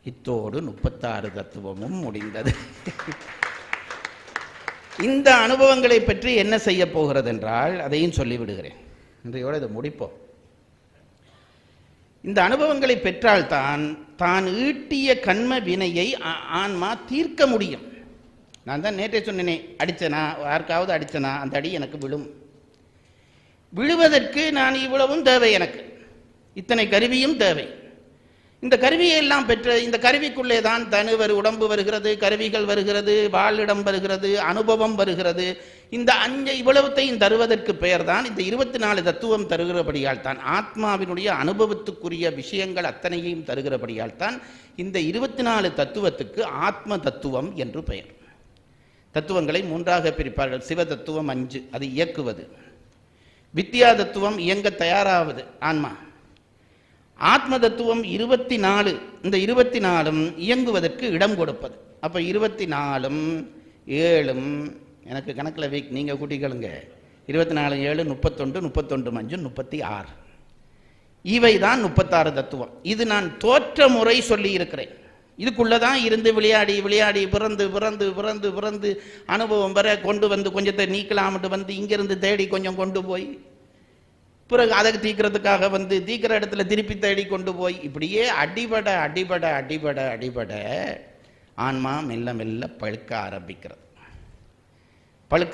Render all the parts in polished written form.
இத்தோடு 36 தத்துவமும் முடிந்தது. இந்த அனுபவங்களை பற்றி என்ன செய்ய போகிறது என்றால் அதையும் சொல்லிவிடுகிறேன். இன்றையோடு இதை முடிப்போம். இந்த அனுபவங்களை பெற்றால்தான் தான் ஈட்டிய கண்ம வினையை ஆன்மா தீர்க்க முடியும். நான் தான் நேற்றே சொன்னேனே, அடிச்சனா யாருக்காவது அடிச்சனா அந்த அடி எனக்கு விழும். விழுவதற்கு நான் இவ்வளவும் தேவை, எனக்கு இத்தனை கருவியும் தேவை. இந்த கருவியை எல்லாம் பெற்ற இந்த கருவிக்குள்ளே தான் தனு உடம்பு வருகிறது, கருவிகள் வருகிறது, வாழிடம் வருகிறது, அனுபவம் வருகிறது. இந்த இவ்வளவுத்தையும் தருவதற்கு பெயர் தான் இந்த 24 தத்துவம் தருகிறபடியால் தான், ஆத்மாவினுடைய அனுபவத்துக்குரிய விஷயங்கள் அத்தனையும் தருகிறபடியால் தான் இந்த 24 தத்துவத்துக்கு ஆத்ம தத்துவம் என்று பெயர். தத்துவங்களை 3ஆக பிரிப்பார்கள். சிவ தத்துவம் 5, அது இயக்குவது. வித்யா தத்துவம் இயங்க தயாராவது ஆன்மா. ஆத்ம தத்துவம் 24, இந்த 24ம் இயங்குவதற்கு இடம் கொடுப்பது. அப்போ 24ம் 7ம் எனக்கு கணக்கில் வீக், நீங்கள் கூட்டிக்கலுங்க. 24 7 31 31 5 36, இவை தான் 36 தத்துவம். இது நான் தோற்ற முறை சொல்லி இருக்கிறேன். இதுக்குள்ளதான் இருந்து விளையாடி விளையாடி பிறந்து பிறந்து பிறந்து பிறந்து அனுபவம் வர கொண்டு வந்து கொஞ்சத்தை நீக்கலாம்ட்டு வந்து இங்கிருந்து தேடி கொஞ்சம் கொண்டு போய் பிறகு அதை தீக்கிறதுக்காக வந்து தீக்கிற இடத்துல திருப்பி தேடி கொண்டு போய் இப்படியே அடிபட அடிபட அடிபட அடிபட ஆன்மா மெல்ல மெல்ல பழுக்க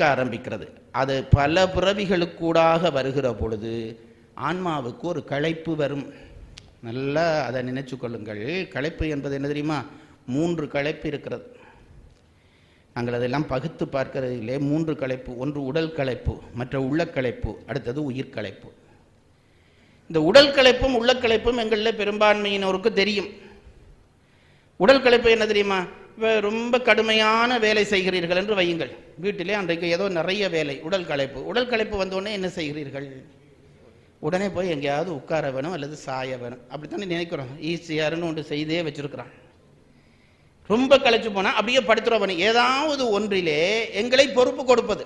ஆரம்பிக்கிறது. அது பல பிறவிகளுக்கூடாக வருகிற பொழுது ஆன்மாவுக்கு ஒரு களைப்பு வரும். நல்லா அதை நினைச்சு கொள்ளுங்கள். களைப்பு என்பது என்ன தெரியுமா? 3 களைப்பு இருக்கிறது. நாங்கள் அதெல்லாம் பகுத்து பார்க்கிறதிலே 3 களைப்பு. ஒன்று உடல் களைப்பு, மற்ற உள்ள களைப்பு, அடுத்தது உயிர் களைப்பு. இந்த உடல் களைப்பும் உள்ள களைப்பும் எங்களில் பெரும்பான்மையினருக்கு தெரியும். உடல் களைப்பு என்ன தெரியுமா? ரொம்ப கடுமையான வேலை செய்கிறீர்கள் என்று வையுங்கள். வீட்டிலே அன்றைக்கு ஏதோ நிறைய வேலை, உடல் களைப்பு. உடல் களைப்பு வந்தோடனே என்ன செய்கிறீர்கள்? உடனே போய் எங்கேயாவது உட்கார வேணும் அல்லது சாய வேணும். அப்படித்தானே நினைக்கிறோம். ஈஸியாருன்னு ஒன்று செய்தே வச்சிருக்கிறான். ரொம்ப களைச்சு போனால் அப்படியே படுத்துறோம். ஏதாவது ஒன்றிலே எங்களை பொறுப்பு கொடுப்பது.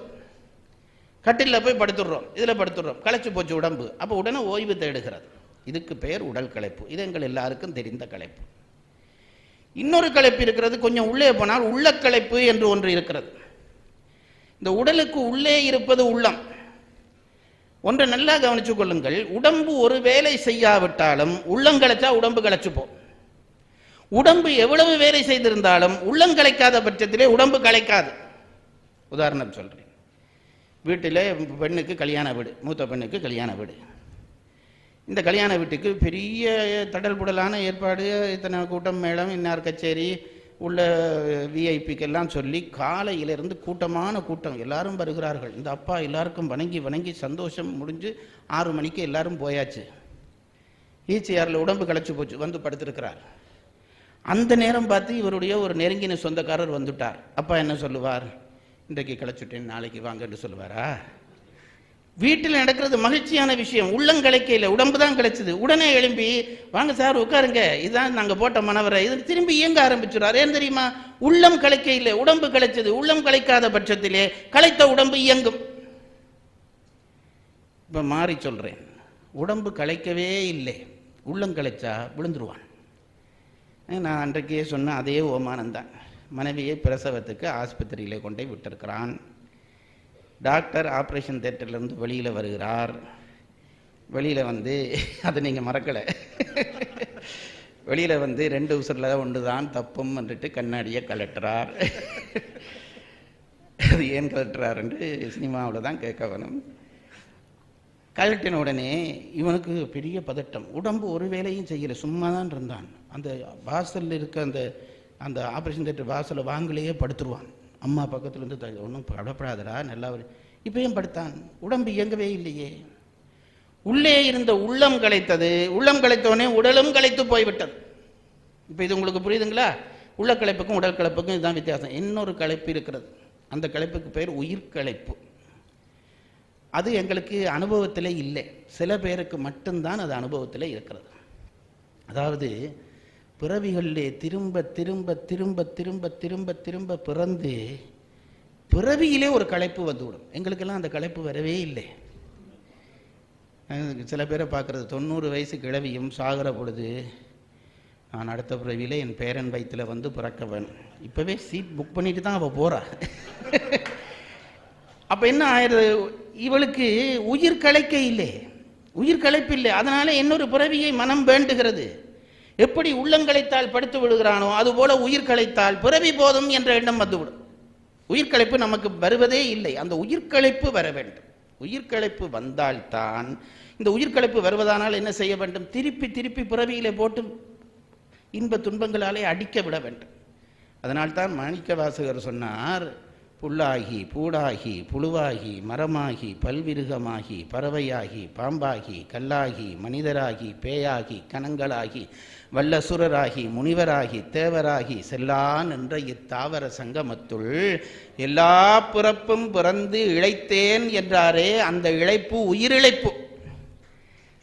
கட்டிலில் போய் படுத்துடுறோம், இதில் படுத்துடுறோம், களைச்சு போச்சு உடம்பு. அப்போ உடனே ஓய்வு தேடுகிறது. இதுக்கு பெயர் உடல் களைப்பு. இது எங்கள் எல்லாருக்கும் தெரிந்த களைப்பு. இன்னொரு களைப்பு இருக்கிறது, கொஞ்சம் உள்ளே போனால் உள்ள களைப்பு என்று ஒன்று இருக்கிறது. இந்த உடலுக்கு உள்ளே இருப்பது உள்ளம். ஒன்றை நல்லா கவனிச்சு கொள்ளுங்கள். உடம்பு ஒரு வேலை செய்யாவிட்டாலும் உள்ளம் களைச்சா உடம்பு களைச்சு போ. உடம்பு எவ்வளவு வேலை செய்திருந்தாலும் உள்ளம் களைக்காத பட்சத்திலே உடம்பு களைக்காது. உதாரணம் சொல்றேன். வீட்டில் பெண்ணுக்கு கல்யாண வீடு, மூத்த பெண்ணுக்கு கல்யாண வீடு. இந்த கல்யாண வீட்டுக்கு பெரிய தடல் புடலான ஏற்பாடு, இத்தனை கூட்டம் மேளம், இன்னார் கச்சேரி, உள்ள விஐபிக்கெல்லாம் சொல்லி காலையிலிருந்து கூட்டமான கூட்டம், எல்லாரும் வருகிறார்கள். இந்த அப்பா எல்லாருக்கும் வணங்கி வணங்கி சந்தோஷம் முடிஞ்சு 6 மணிக்கு எல்லாரும் போயாச்சு. ஈச்சியாரில் உடம்பு களைச்சு போச்சு, வந்து படுத்திருக்கிறார். அந்த நேரம் பார்த்து இவருடைய ஒரு நெருங்கின சொந்தக்காரர் வந்துட்டார். அப்பா என்ன சொல்லுவார்? இன்றைக்கு களைச்சுட்டேன், நாளைக்கு வாங்கன்னு சொல்லுவாரா? வீட்டில் நடக்கிறது மகிழ்ச்சியான விஷயம். உள்ளம் களைக்கையில், உடம்பு தான் களைச்சது. உடனே எழும்பி வாங்க சார் உட்காருங்க, இதுதான் நாங்கள் போட்ட மனவரை, இது திரும்பி இயங்க ஆரம்பிச்சுறாரு. ஏன் தெரியுமா? உள்ளம் களைக்கையில், உடம்பு களைச்சது. உள்ளம் களைக்காத பட்சத்திலே களைத்த உடம்பு இயங்கும். இப்போ மாறி சொல்றேன், உடம்பு களைக்கவே இல்லை, உள்ளம் களைச்சா விழுந்துருவான். நான் அன்றைக்கே சொன்ன அதே ஓமானந்தான். மனைவியை பிரசவத்துக்கு ஆஸ்பத்திரியில் கொண்டே விட்டிருக்கிறான். டாக்டர் ஆப்ரேஷன் தியேட்டர்லேருந்து வெளியில் வருகிறார். வெளியில் வந்து அதை நீங்கள் மறக்கலை. வெளியில் வந்து 2 உசுரில் ஒன்று தான் தப்பும் வந்துட்டு கண்ணாடியை கலட்டுறார். அது ஏன் கலட்டுறார் என்று சினிமாவில் தான் கேட்க வேணும். கலட்டின உடனே இவனுக்கு பெரிய பதட்டம். உடம்பு ஒரு வேலையும் செய்யலை, சும்மா தான் இருந்தான். அந்த வாசலில் இருக்க அந்த ஆப்ரேஷன் தியேட்டர் வாசலை வாங்கலையே படுத்துருவான். அம்மா பக்கத்தில் இருந்து ஒன்றும் படப்படாதடா நல்லா. இப்போ ஏன் படுத்தான்? உடம்பு இயங்கவே இல்லையே. உள்ளே இருந்த உள்ளம் களைத்தது. உள்ளம் களைத்தவனே உடலும் களைத்து போய்விட்டது. இப்போ இது உங்களுக்கு புரியுதுங்களா? உள்ள களைப்புக்கும் உடல் களைப்புக்கும் இதுதான் வித்தியாசம். இன்னொரு களைப்பு இருக்கிறது. அந்த களைப்புக்கு பேர் உயிர் களைப்பு. அது எங்களுக்கு அனுபவத்தில் இல்லை. சில பேருக்கு மட்டும்தான் அது அனுபவத்தில் இருக்கிறது. அதாவது பிறவிகளிலே திரும்ப திரும்ப திரும்ப திரும்ப திரும்ப திரும்ப பிறந்து பிறவியிலே ஒரு களைப்பு வந்துவிடும். எங்களுக்கெல்லாம் அந்த களைப்பு வரவே இல்லை. சில பேரை பார்க்குறது 90 வயசு கிழவியும் சாகிற பொழுது நான் அடுத்த பிறவியில் என் பேரன் வயிற்றில் வந்து பிறக்க வேணும். இப்போவே சீட் புக் பண்ணிட்டு தான் அவள் போகிறா. அப்போ என்ன ஆயிடுது, இவளுக்கு உயிர் களைக்க இல்லை, உயிர் களைப்பு இல்லை. அதனால இன்னொரு பிறவியை மனம் வேண்டுகிறது. எப்படி உள்ளங்களைத்தால் படுத்து விடுகிறானோ அதுபோல உயிர் களைத்தால் பிறவி போதும் என்ற எண்ணம் வந்துவிடும். உயிர்களைப்பு நமக்கு வருவதே இல்லை. அந்த உயிர்களைப்பு வர வேண்டும். உயிர்களைப்பு வந்தால்தான், இந்த உயிர்களைப்பு வருவதானால் என்ன செய்ய வேண்டும், திருப்பி திருப்பி பிறவியிலே போட்டு இன்ப துன்பங்களாலே அடிக்க விட வேண்டும். அதனால்தான் மாணிக்க வாசகர் சொன்னார், புல்லாகி பூடாகி புழுவாகி மரமாகி பல்விருகமாகி பறவையாகி பாம்பாகி கல்லாகி மனிதராகி பேயாகி கணங்களாகி வல்லசுரராகி முனிவராகி தேவராகி செல்லான் என்ற இத்தாவர சங்கமத்துள் எல்லா பிறப்பும் பிறந்து இழைத்தேன் என்றாரே, அந்த இழைப்பு உயிரிழைப்பு.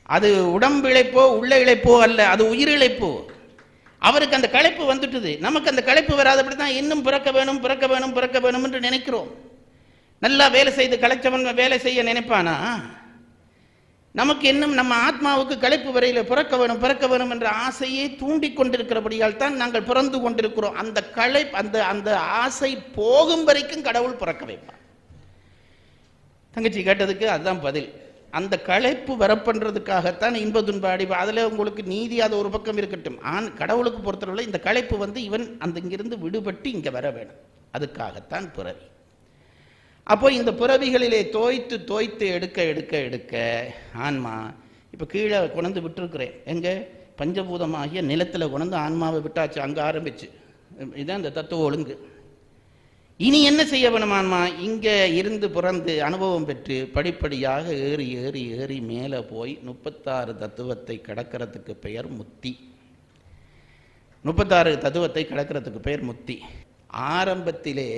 அது உடம்பு இழைப்போ உள்ள இழைப்போ அல்ல, அது உயிரிழைப்பு. அவருக்கு அந்த களைப்பு வந்துட்டுது, நமக்கு அந்த களைப்பு வராதபடி தான் இன்னும் பிறக்க வேணும் பிறக்க வேணும் பிறக்க வேணும் என்று நினைக்கிறோம். நல்லா வேலை செய்து களைச்சவன் வேலை செய்ய நினைப்பானா? நமக்கு இன்னும் நம்ம ஆத்மாவுக்கு களைப்பு வரையில பிறக்க வேணும் என்ற ஆசையை தூண்டி கொண்டிருக்கிறபடியால் தான் நாங்கள் பிறந்து கொண்டிருக்கிறோம். அந்த அந்த அந்த ஆசை போகும் வரைக்கும் கடவுள் பிறக்க வைப்பான். தங்கச்சி கேட்டதுக்கு அதுதான் பதில். அந்த களைப்பு வரப்பண்றதுக்காகத்தான் இன்ப துன்ப அடி. அதில் உங்களுக்கு நீதி அது ஒரு பக்கம் இருக்கட்டும். கடவுளுக்கு பொறுத்தவரை இந்த களைப்பு வந்து இவன் அந்த இங்கிருந்து விடுபட்டு இங்கே வர வேணும், அதுக்காகத்தான் பிறவி. அப்போ இந்த பிறவிகளிலே தோய்த்து தோய்த்து எடுக்க எடுக்க எடுக்க ஆன்மா இப்போ கீழே கொண்டு விட்டுருக்கிறேன். எங்கே பஞ்சபூதமாகிய நிலத்தில் கொண்டு ஆன்மாவை விட்டாச்சு, அங்கே ஆரம்பிச்சு. இதுதான் இந்த தத்துவ ஒழுங்கு. இனி என்ன செய்ய வேணும் ஆன்மா? இங்கே இருந்து பிறந்து அனுபவம் பெற்று படிப்படியாக ஏறி ஏறி ஏறி மேலே போய் 36 தத்துவத்தை கடக்கிறதுக்கு பெயர் முத்தி. 36 தத்துவத்தை கடக்கிறதுக்கு பெயர் முத்தி. ஆரம்பத்திலே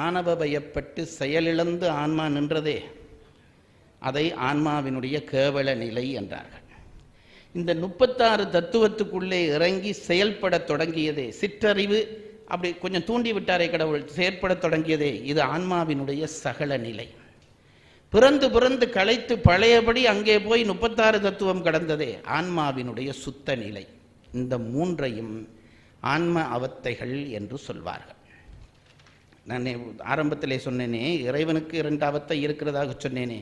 ஆணவ பயப்பட்டு செயலிழந்து ஆன்மா நின்றதே, அதை ஆன்மாவினுடைய கேவல நிலை என்றார்கள். இந்த 36 தத்துவத்துக்குள்ளே இறங்கி செயல்பட தொடங்கியதே, சிற்றறிவு அப்படி கொஞ்சம் தூண்டி விட்டாரே கடவுள், செயற்பட தொடங்கியதே, இது ஆன்மாவினுடைய சகல நிலை. பிறந்து பிறந்து களைத்து பழையபடி அங்கே போய் 36 தத்துவம் கடந்ததே ஆன்மாவினுடைய சுத்த நிலை. இந்த மூன்றையும் ஆன்ம அவத்தைகள் என்று சொல்வார்கள். நான் ஆரம்பத்திலே சொன்னேனே, இறைவனுக்கு 2 அவத்தை இருக்கிறதாக சொன்னேனே,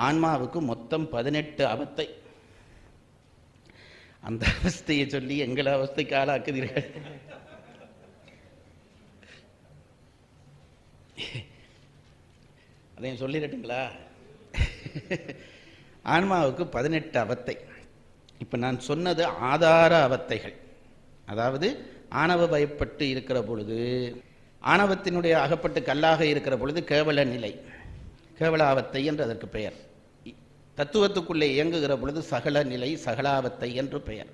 ஆன்மாவுக்கு மொத்தம் 18 அவத்தை. அந்த அவஸ்தையை சொல்லி எங்களை அவஸ்தைக்கு ஆளாக்குதீர்கள். அதையும் சொல்லிடட்டுங்களா? ஆன்மாவுக்கு 18 அவத்தை. இப்போ நான் சொன்னது ஆதார அவத்தைகள். அதாவது ஆணவ பயப்பட்டு இருக்கிற பொழுது, ஆணவத்தினுடைய அகப்பட்டு கல்லாக இருக்கிற பொழுது கேவல நிலை, கேவலாவத்தை என்று அதற்கு பெயர். தத்துவத்துக்குள்ளே இயங்குகிற பொழுது சகல நிலை, சகலாவத்தை என்று பெயர்.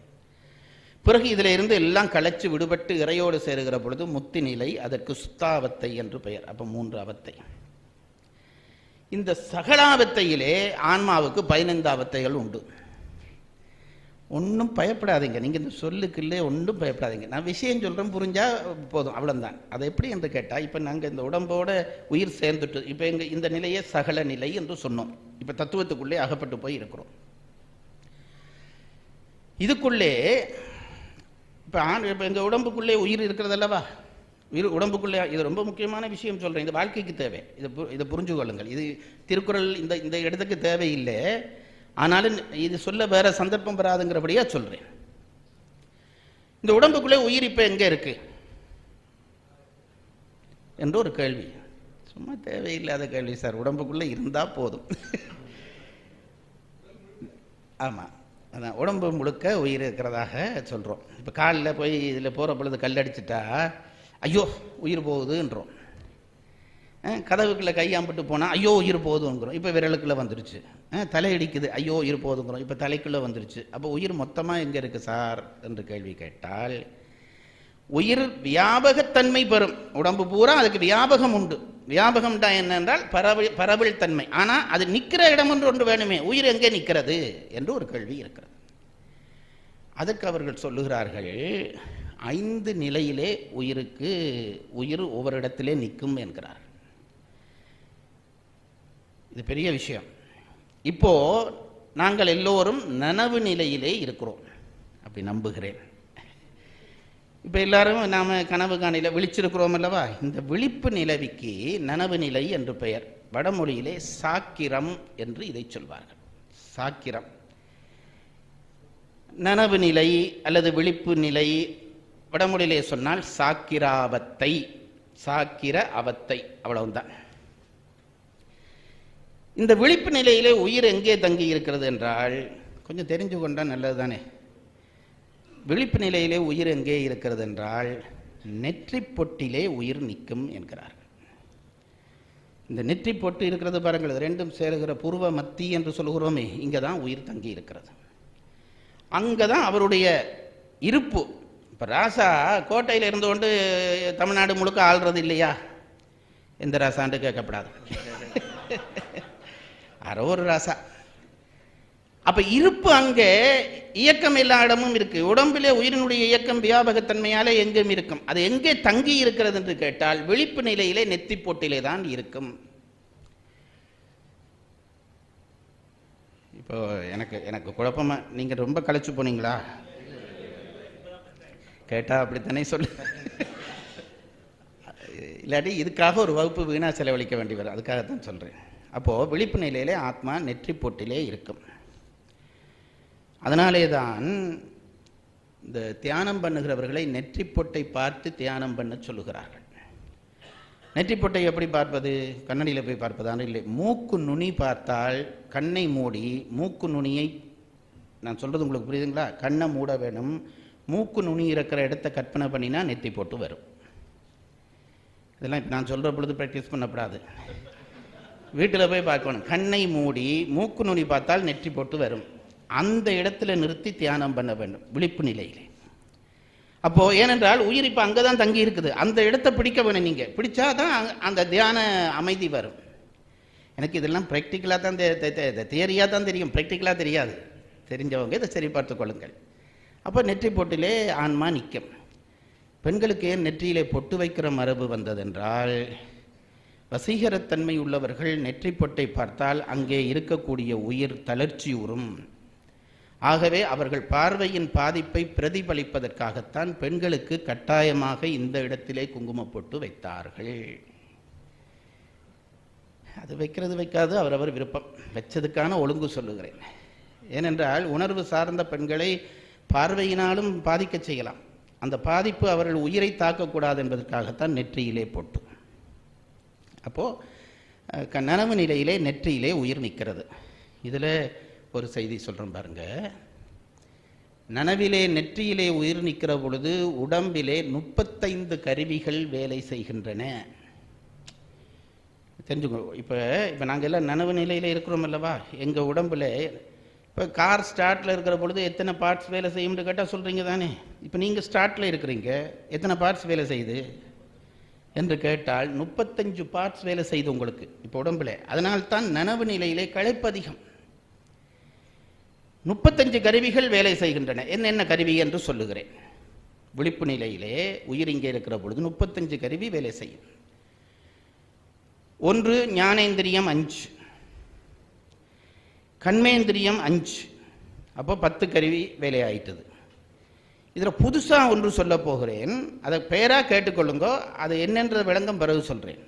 பிறகு இதில் இருந்து எல்லாம் களைச்சு விடுபட்டு இறையோடு சேருகிற பொழுது முத்தி நிலை, அதற்கு சுத்தாவத்தை என்று பெயர். அப்போ 3 அவத்தை. இந்த சகலாவத்தையிலே ஆன்மாவுக்கு 15 அவத்தைகள் உண்டு. ஒன்றும் பயப்படாதீங்க, நீங்கள் இந்த சொல்லுக்குள்ளே ஒன்றும் பயப்படாதீங்க. நான் விஷயம் சொல்கிறேன், புரிஞ்சால் போதும், அவ்வளோதான். அதை எப்படி என்று கேட்டால், இப்போ நாங்கள் இந்த உடம்போட உயிர் சேர்ந்துட்டு இப்போ எங்கள் இந்த நிலையே சகல நிலை என்று சொன்னோம். இப்போ தத்துவத்துக்குள்ளே அகப்பட்டு போய் இருக்கிறோம். இதுக்குள்ளே இப்போ எங்கள் உடம்புக்குள்ளே உயிர் இருக்கிறது அல்லவா? உயிர் உடம்புக்குள்ளே, இது ரொம்ப முக்கியமான விஷயம் சொல்கிறேன், இது வாழ்க்கைக்கு தேவை. இதை புரிஞ்சு கொள்ளுங்கள். இது திருக்குறள் இந்த இடத்துக்கு தேவையில்லை, ஆனாலும் இது சொல்ல வேற சந்தர்ப்பம் வராதுங்கிறபடியா சொல்றேன். இந்த உடம்புக்குள்ளே உயிர் இப்ப எங்க இருக்கு என்று ஒரு கேள்வி. சும்மா தேவையில்லாத கேள்வி சார். உடம்புக்குள்ளே இருந்தா போதும். ஆமா, அதான் உடம்பு முழுக்க உயிர் இருக்கிறதாக சொல்றோம். இப்ப காலில் போய் இதில் போற பொழுது கல்லடிச்சிட்டா ஐயோ உயிர் போகுதுன்றோம். கதவுக்குள்ளே கையாம்பிட்டு போனால் ஐயோ உயிர் போகுதுங்கிறோம். இப்போ விரலுக்குள்ளே வந்துருச்சு. தலை இடிக்குது, ஐயோ உயிர் போகுதுங்கிறோம். இப்போ தலைக்குள்ளே வந்துருச்சு. அப்போ உயிர் மொத்தமாக எங்கே இருக்குது சார் என்று கேள்வி கேட்டால், உயிர் வியாபகத்தன்மை பெறும். உடம்பு பூரா அதுக்கு வியாபகம் உண்டு. வியாபகம்டா என்னென்றால் பரவல் தன்மை. ஆனால் அது நிற்கிற இடம் என்று ஒன்று வேணுமே, உயிர் எங்கே நிற்கிறது என்று ஒரு கேள்வி இருக்கிறது. அதுக்கு அவர்கள் சொல்லுகிறார்கள், 5 நிலையிலே உயிர் ஒவ்வொரு இடத்திலே நிற்கும் என்கிறார். இது பெரிய விஷயம். இப்போ நாங்கள் எல்லோரும் நனவு நிலையிலே இருக்கிறோம், அப்படி நம்புகிறேன். இப்போ எல்லாரும் நாம் கனவு காணையில் விழிச்சிருக்கிறோம் அல்லவா? இந்த விழிப்பு நிலவிக்கு நனவு நிலை என்று பெயர். வடமொழியிலே சாக்கிரம் என்று இதை சொல்வார்கள். சாக்கிரம், நனவு நிலை அல்லது விழிப்பு நிலை. வடமொழியிலே சொன்னால் சாக்கிராவத்தை, சாக்கிர அவத்தை, அவ்வளவுதான். இந்த விழிப்பு நிலையிலே உயிர் எங்கே தங்கி இருக்கிறது என்றால், கொஞ்சம் தெரிஞ்சு கொண்டா நல்லது தானே. விழிப்பு நிலையிலே உயிர் எங்கே இருக்கிறது என்றால், நெற்றி பொட்டிலே உயிர் நிற்கும் என்கிறார்கள். இந்த நெற்றி பொட்டு இருக்கிறது பாருங்கள், ரெண்டும் சேருகிற பூர்வ மத்தி என்று சொல்கிறோமே, இங்கே தான் உயிர் தங்கி இருக்கிறது. அங்கே தான் அவருடைய இருப்பு. இப்போ ராசா கோட்டையில் இருந்து கொண்டு தமிழ்நாடு முழுக்க ஆள்றது இல்லையா? எந்த ராசாண்டு கேட்கப்படாது, யாரோ ஒரு ராசா. அப்ப இருப்பு அங்கே இயக்கம் எல்லா இடமும் இருக்கு. உடம்பிலே உயிரினுடைய இயக்கம் வியாபகத்தன்மையாலே எங்கும் இருக்கும். அது எங்கே தங்கி இருக்கிறது என்று கேட்டால், விழிப்பு நிலையிலே நெத்தி போட்டிலே தான் இருக்கும். இப்போ எனக்கு குழப்பமா, நீங்க ரொம்ப களைச்சு போனீங்களா? கேட்டா அப்படித்தானே சொல்லு. இல்லாட்டி இதுக்காக ஒரு வகுப்பு வீணா செலவழிக்க வேண்டி வரும், அதுக்காகத்தான் சொல்றேன். அப்போ விழிப்பு நிலையிலே ஆத்மா நெற்றி போட்டிலே இருக்கும். அதனாலே தான் இந்த தியானம் பண்ணுகிறவர்களை நெற்றி பொட்டை பார்த்து தியானம் பண்ண சொல்லுகிறார்கள். நெற்றி பொட்டை எப்படி பார்ப்பது? கண்ணடியில் போய் பார்ப்பதான இல்லை. மூக்கு நுனி பார்த்தால் கண்ணை மூடி, மூக்கு நுனியை, நான் சொல்றது உங்களுக்கு புரியுதுங்களா? கண்ணை மூட வேணும். மூக்கு நுனி இருக்கிற இடத்த கற்பனை பண்ணினா நெற்றி போட்டு வரும். இதெல்லாம் இப்போ நான் சொல்கிற பொழுது ப்ராக்டிஸ் பண்ணப்படாது, வீட்டில் போய் பார்க்கணும். கண்ணை மூடி மூக்கு நுனி பார்த்தால் நெற்றி போட்டு வரும். அந்த இடத்துல நிறுத்தி தியானம் பண்ண வேண்டும் விழிப்பு நிலையிலே. அப்போ ஏனென்றால் உயிர் இப்போ அங்கே தான் தங்கி இருக்குது, அந்த இடத்தை பிடிக்க வேணும். நீங்கள் பிடிச்சா தான் அந்த தியான அமைதி வரும். எனக்கு இதெல்லாம் ப்ராக்டிக்கலாக தான் தியரியாக தான் தெரியும், ப்ராக்டிக்கலாக தெரியாது. தெரிஞ்சவங்க இதை சரி பார்த்து கொள்ளுங்கள். அப்போ நெற்றி பொட்டிலே ஆன்மா நிற்கும். பெண்களுக்கு ஏன் நெற்றியிலே பொட்டு வைக்கிற மரபு வந்ததென்றால், வசீகரத்தன்மை உள்ளவர்கள் நெற்றி பொட்டை பார்த்தால் அங்கே இருக்கக்கூடிய உயிர் தளர்ச்சியுறும். ஆகவே அவர்கள் பார்வையின் பாதிப்பை பிரதிபலிப்பதற்காகத்தான் பெண்களுக்கு கட்டாயமாக இந்த இடத்திலே குங்குமப் பொட்டு வைத்தார்கள். அது வைக்கிறது வைக்காது அவரவர் விருப்பம், வச்சதுக்கான ஒழுங்கு சொல்லுகிறேன். ஏனென்றால் உணர்வு சார்ந்த பெண்களை பார்வையினாலும் பாதிக்க செய்யலாம். அந்த பாதிப்பு அவர்கள் உயிரை தாக்கக்கூடாது என்பதற்காகத்தான் நெற்றியிலே பொட்டு. அப்போது நனவு நிலையிலே நெற்றியிலே உயிர் நிற்கிறது. இதில் ஒரு செய்தி சொல்கிறேன் பாருங்க. நனவிலே நெற்றியிலே உயிர் நிற்கிற பொழுது உடம்பிலே 35 கருவிகள் வேலை செய்கின்றன. தெரிஞ்சுக்கோ. இப்போ நாங்கள் எல்லாம் நனவு நிலையில் இருக்கிறோம் அல்லவா? எங்கள் உடம்புல இப்போ கார் ஸ்டார்ட்டில் இருக்கிற பொழுது எத்தனை பார்ட்ஸ் வேலை செய்யும்னு கேட்டால் சொல்கிறீங்க தானே. இப்போ நீங்கள் ஸ்டார்ட்டில் இருக்கிறீங்க, எத்தனை பார்ட்ஸ் வேலை செய்யுது என்று கேட்டால் 35 பார்ட்ஸ் வேலை செய்து உங்களுக்கு இப்போ உடம்புல. அதனால்தான் நனவு நிலையிலே களைப்பு அதிகம். 35 கருவிகள் வேலை செய்கின்றன. என்னென்ன கருவி என்று சொல்லுகிறேன். விழிப்பு நிலையிலே உயிர் இங்கே இருக்கிற பொழுது 35 கருவி வேலை செய்யும். ஒன்று ஞானேந்திரியம் 5, கண்மேந்திரியம் 5, அப்போ 10 கருவி வேலை ஆயிட்டது. இதில் புதுசாக ஒன்று சொல்ல போகிறேன், அதை பெயராக கேட்டுக்கொள்ளுங்க. அது என்னென்ற விளங்கம் பிறகு சொல்கிறேன்.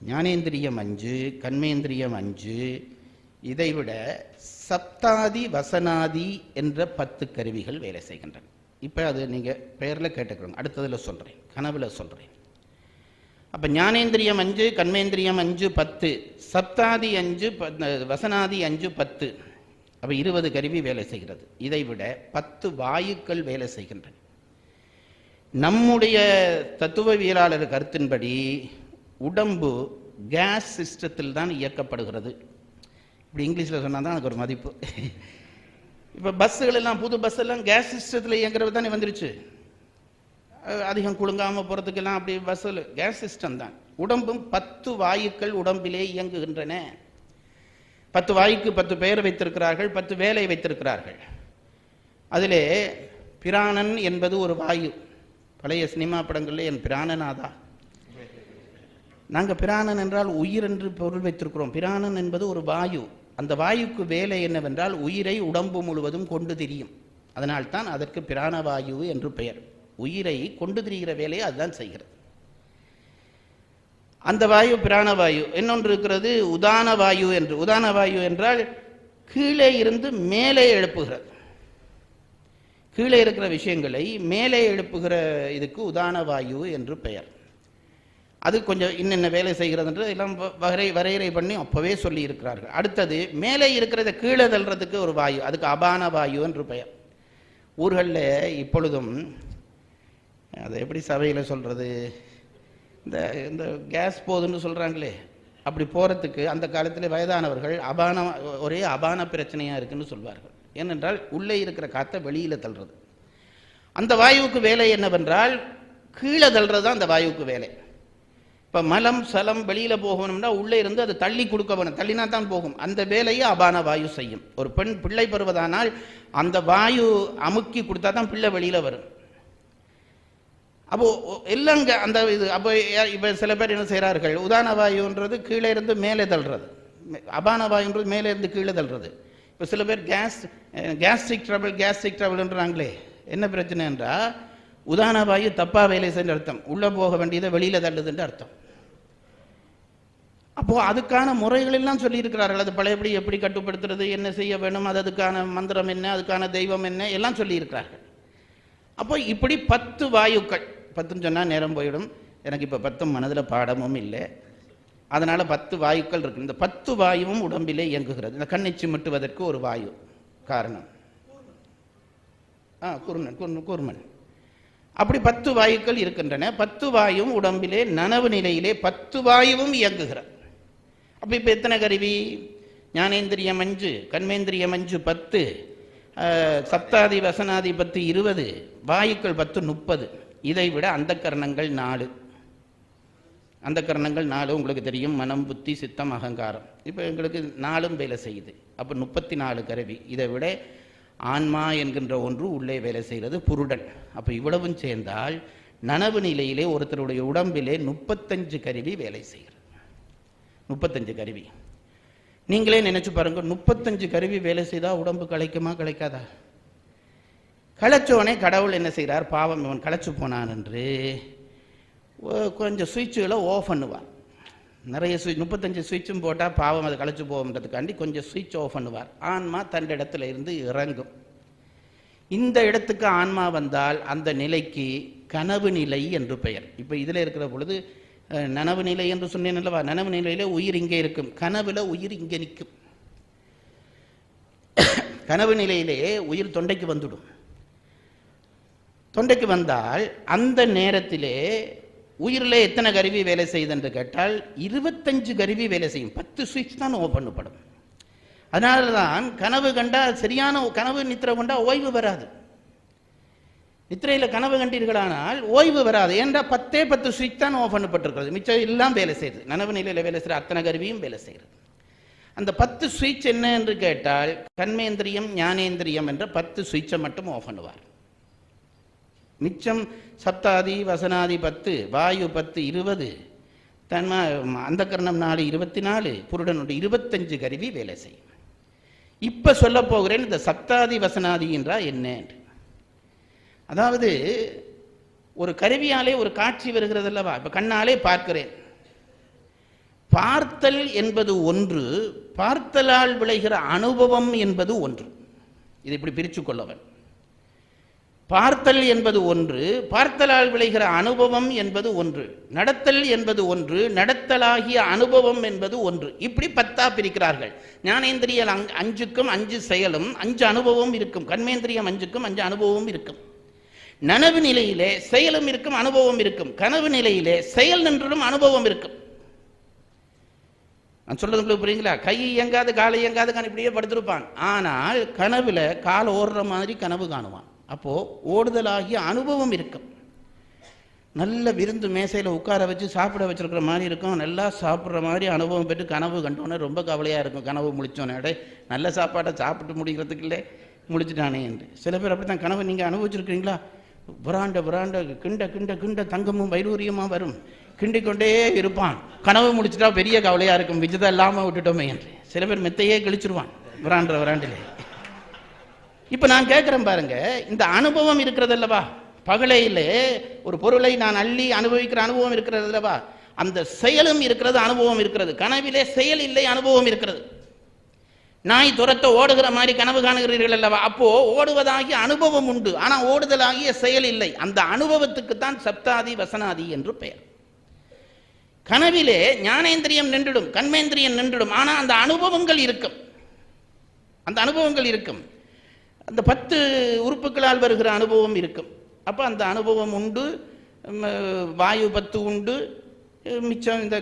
ஞானேந்திரியம் 5, கண்மேந்திரியம் 5, இதைவிட சப்தாதி வசனாதி என்ற 10 கருவிகள் வேலை செய்கின்றன. இப்போ அது நீங்கள் பெயரில் கேட்டுக்கொள்ளுங்க, அடுத்ததில் சொல்கிறேன், கனவில் சொல்கிறேன். அப்போ ஞானேந்திரியம் 5, கண்மேந்திரியம் 5, 10, சப்தாதி 5, வசனாதி 5, 10, அப்போ 20 கருவி வேலை செய்கிறது. இதைவிட 10 வாயுக்கள் வேலை செய்கின்றன. நம்முடைய தத்துவவியலாளர் கருத்தின்படி உடம்பு கேஸ் சிஸ்டத்தில் தான் இயக்கப்படுகிறது. இப்படி இங்கிலீஷில் சொன்னால் தான் அதுக்கு ஒரு மதிப்பு. இப்போ பஸ்ஸுகள் எல்லாம், புது பஸ் எல்லாம் கேஸ் சிஸ்டத்தில் இயங்குறது தானே வந்துருச்சு. அதிகம் குலுங்காமல் போகிறதுக்கெல்லாம் அப்படி பஸ்ஸில் கேஸ் சிஸ்டம் தான். உடம்பும் 10 வாயுக்கள் உடம்பிலே இயங்குகின்றன. 10 வாயுக்கு 10 பெயர் வைத்திருக்கிறார்கள், 10 வேலை வைத்திருக்கிறார்கள். அதிலே பிராணன் என்பது ஒரு வாயு. பழைய சினிமா படங்களில் என் பிராணனாதா, நாங்கள் பிராணன் என்றால் உயிர் என்று பொருள் வைத்திருக்கிறோம். பிராணன் என்பது ஒரு வாயு, அந்த வாயுக்கு வேலை என்னவென்றால் உயிரை உடம்பு முழுவதும் கொண்டு திரியும். அதனால்தான் அதற்கு பிராணவாயு என்று பெயர். உயிரை கொண்டு திரிகிற வேலையை அதுதான் செய்கிறது. அந்த வாயு பிராணவாயு. இன்னொன்று இருக்கிறது உதான வாயு என்று. உதான வாயு என்றால் கீழே இருந்து மேலே எழுப்புகிறது. கீழே இருக்கிற விஷயங்களை மேலே எழுப்புகிற இதுக்கு உதான வாயு என்று பெயர். அது கொஞ்சம் இன்னென்ன வேலை செய்கிறது என்று எல்லாம் வரையறை பண்ணி அப்பவே சொல்லி இருக்கிறார்கள். அடுத்தது மேலே இருக்கிறத கீழே தள்ளுறதுக்கு ஒரு வாயு, அதுக்கு அபான வாயு என்று பெயர். ஊர்களில் இப்பொழுதும் அதை எப்படி சபையில் சொல்கிறது, இந்த கேஸ் போகுதுன்னு சொல்கிறாங்களே, அப்படி போகிறதுக்கு அந்த காலத்தில் வயதானவர்கள் ஒரே அபான பிரச்சனையாக இருக்குன்னு சொல்வார்கள். ஏனென்றால் உள்ளே இருக்கிற காற்றை வெளியில் தள்ளுறது. அந்த வாயுவுக்கு வேலை என்னவென்றால் கீழே தள்ளுறது தான் அந்த வாயுவுக்கு வேலை. இப்போ மலம் சலம் வெளியில் போகணும்னா உள்ளே இருந்து அது தள்ளி கொடுக்க வேணும், தள்ளினா தான் போகும். அந்த வேலையை அபான வாயு செய்யும். ஒரு பெண் பிள்ளை பெறுவதானால் அந்த வாயு அமுக்கி கொடுத்தா தான் பிள்ளை வெளியில் வரும். அப்போ எல்லாம் அந்த இது. அப்போ இப்போ சில பேர் என்ன செய்கிறார்கள், உதான வாயுன்றது கீழே இருந்து மேலே தள்ளுறது, அபான வாயுன்றது மேலே இருந்து கீழே தள்ளுறது. இப்போ சில பேர் கேஸ்ட்ரிக் ட்ரபிள்ன்றாங்களே, என்ன பிரச்சனை என்றால் உதான வாயு தப்பா வேலை செஞ்ச அர்த்தம், உள்ளே போக வேண்டியதை வெளியில் தள்ளுதுன்ற அர்த்தம். அப்போது அதுக்கான முறைகள் எல்லாம் சொல்லியிருக்கிறார்கள். அது பழையபடி எப்படி கட்டுப்படுத்துறது, என்ன செய்ய வேணும், அதுக்கான மந்திரம் என்ன, அதுக்கான தெய்வம் என்ன, எல்லாம் சொல்லியிருக்கிறார்கள். அப்போ இப்படி 10 வாயுக்கள், 10ன்னு சொன்னால் நேரம் போயிடும். எனக்கு இப்போ 10 மனதில் பாடமும் இல்லை, அதனால் 10 வாயுக்கள் இருக்கு. இந்த 10 வாயுவும் உடம்பிலே இயங்குகிறது. இந்த கண்ணை சிமிட்டுவதற்கு ஒரு வாயு காரணம், கூர்மன். அப்படி 10 வாயுக்கள் இருக்கின்றன. 10 வாயும் உடம்பிலே நனவு நிலையிலே 10 வாயுவும் இயங்குகிறது. அப்போ இப்போ எத்தனை கருவி? ஞானேந்திரியம் 5, கண்மேந்திரியம் 5 10, சப்தாதி வசனாதி 10 20, வாயுக்கள் 10 30. இதை விட அந்த கரணங்கள் 4. அந்த கரணங்கள் 4 உங்களுக்கு தெரியும், மனம் புத்தி சித்தம் அகங்காரம். இப்போ எங்களுக்கு 4ம் வேலை செய்யுது. அப்போ 34 கருவி. இதை விட ஆன்மா என்கின்ற ஒன்று உள்ளே வேலை செய்கிறது, புருடன். அப்போ இவ்வளவும் சேர்ந்தால் நனவு நிலையிலே ஒருத்தருடைய உடம்பிலே 35 கருவி வேலை செய்கிறது. 35 கருவி. நீங்களே நினைச்சு பாருங்க, 35 கருவி வேலை செய்தால் உடம்பு களைக்குமா களைக்காதா? களைச்சோனே கடவுள் என்ன செய்கிறார், பாவம் இவன் களைச்சு போனான் என்று கொஞ்சம் சுவிட்சுகளை ஆஃப் பண்ணுவார். நிறைய 35 சுவிட்சும் போட்டால் பாவம் அதை களைச்சு போகுன்றதுக்காண்டி கொஞ்சம் சுவிட்ச் ஆஃப் பண்ணுவார். ஆன்மா தன் இடத்துல இருந்து இறங்கும். இந்த இடத்துக்கு ஆன்மா வந்தால் அந்த நிலைக்கு கனவு நிலை என்று பெயர். இப்போ இதில் இருக்கிற பொழுது நனவு நிலை என்று சொன்னேன் அல்லவா, நனவு நிலையில உயிர் இங்கே இருக்கும், கனவுல உயிர் இங்கே நிற்கும். கனவு நிலையிலே உயிர் தொண்டைக்கு வந்துடும். தொண்டைக்கு வந்தால் அந்த நேரத்திலே உயிரில் எத்தனை கருவி வேலை செய்யுது என்று கேட்டால் 25 கருவி வேலை செய்யும். 10 சுவிட்ச் தான் ஓப்பன் பண்ணப்படும். அதனால தான் கனவு கண்டா, சரியான கனவு நித்திரை கொண்டா ஓய்வு வராது. நித்திரையில் கனவு கண்டீர்களானால் ஓய்வு வராது. ஏன்டா 10 சுவிட்ச் தான் ஓப்பன் பண்ணப்பட்டிருக்கிறது, மிச்சம் எல்லாம் வேலை செய்யுது. நனவு நிலையில் வேலை செய்கிற அத்தனை கருவியும் வேலை செய்கிறது. அந்த 10 சுவிட்ச் என்ன என்று கேட்டால் கண்மேந்திரியம் ஞானேந்திரியம் என்ற 10 சுவிட்சை மட்டும் ஓஃப் பண்ணுவார். மிச்சம் சப்தாதி வசனாதி 10, வாயு 10 20, தன்மா அந்த கரணம் 4 24, புருடனுடைய 25 கருவி வேலை செய்யும். இப்ப சொல்ல போகிறேன் இந்த சப்தாதி வசனாதி என்றால் என்ன. அதாவது ஒரு கருவியாலே ஒரு காட்சி வருகிறது அல்லவா. இப்ப கண்ணாலே பார்க்கிறேன். பார்த்தல் என்பது ஒன்று, பார்த்தலால் விளைகிற அனுபவம் என்பது ஒன்று. இதை இப்படி பிரித்து கொள்ளவன். பார்த்தல் என்பது ஒன்று, பார்த்தலால் விளைகிற அனுபவம் என்பது ஒன்று, நடத்தல் என்பது ஒன்று, நடத்தலாகிய அனுபவம் என்பது ஒன்று. இப்படி 10 பிரிக்கிறார்கள். ஞானேந்திரிய 5க்கும் 5 செயலும் 5 அனுபவம் இருக்கும். கண்மேந்திரியம் 5க்கும் 5 அனுபவம் இருக்கும். நனவு நிலையிலே செயலும் இருக்கும், அனுபவம் இருக்கும். கனவு நிலையிலே செயல் நின்றும் அனுபவம் இருக்கும். நான் சொல்றது உங்களுக்கு புரியுங்களா? கை இயங்காது காலை இயங்காது இப்படியே படுத்திருப்பான். ஆனால் கனவுல கால் ஓடுற மாதிரி கனவு காணுவான். அப்போ ஓடுதலாகிய அனுபவம் இருக்கும். நல்ல விருந்து மேசையில் உட்கார வச்சு சாப்பிட வச்சிருக்கிற மாதிரி இருக்கும். நல்லா சாப்பிட்ற மாதிரி அனுபவம் பெற்று கனவு கண்டோன்னே ரொம்ப கவலையாக இருக்கும். கனவு முழிச்சோன்னே நல்ல சாப்பாட்டை சாப்பிட்டு முடிக்கிறதுக்கு இல்லை, முழிச்சிட்டானே என்று. சில பேர் அப்படி தான் கனவு நீங்கள் அனுபவிச்சிருக்கிறீங்களா? புராண்ட புராண்ட கிண்ட கிண்ட கிண்ட தங்கமும் வைரூரியமாக வரும், கிண்டிக்கொண்டே இருப்பான். கனவு முடிச்சுட்டா பெரிய கவலையாக இருக்கும், விஜயம் இல்லாமல் விட்டுட்டோமே என்று. சில பேர் மெத்தையே கிழிச்சிருவான் விராண்டிலே. இப்ப நான் கேட்கிறேன் பாருங்க, இந்த அனுபவம் இருக்கிறது அல்லவா, பகலையிலே ஒரு பொருளை நான் அள்ளி அனுபவிக்கிற அனுபவம் இருக்கிறது அல்லவா, அந்த செயலும் இருக்கிறது, அனுபவம் இருக்கிறது. கனவிலே செயல் இல்லை, அனுபவம் இருக்கிறது. நாய் துரத்த ஓடுகிற மாதிரி கனவு காணுகிறீர்கள் அல்லவா, அப்போ ஓடுவதாகிய அனுபவம் உண்டு, ஆனா ஓடுதலாகிய செயல் இல்லை. அந்த அனுபவத்துக்குத்தான் சப்தாதி வசனாதி என்று பெயர். கனவிலே ஞானேந்திரியம் நின்றுடும், கண்மேந்திரியம் நின்றுடும், ஆனா அந்த அனுபவங்கள் இருக்கும். அந்த அனுபவங்கள் இருக்கும். அந்த 10 உறுப்புகளால் வருகிற அனுபவம் இருக்கும். அப்ப அந்த அனுபவம் உண்டு, வாயு 10 உண்டு, மிச்சம் இந்த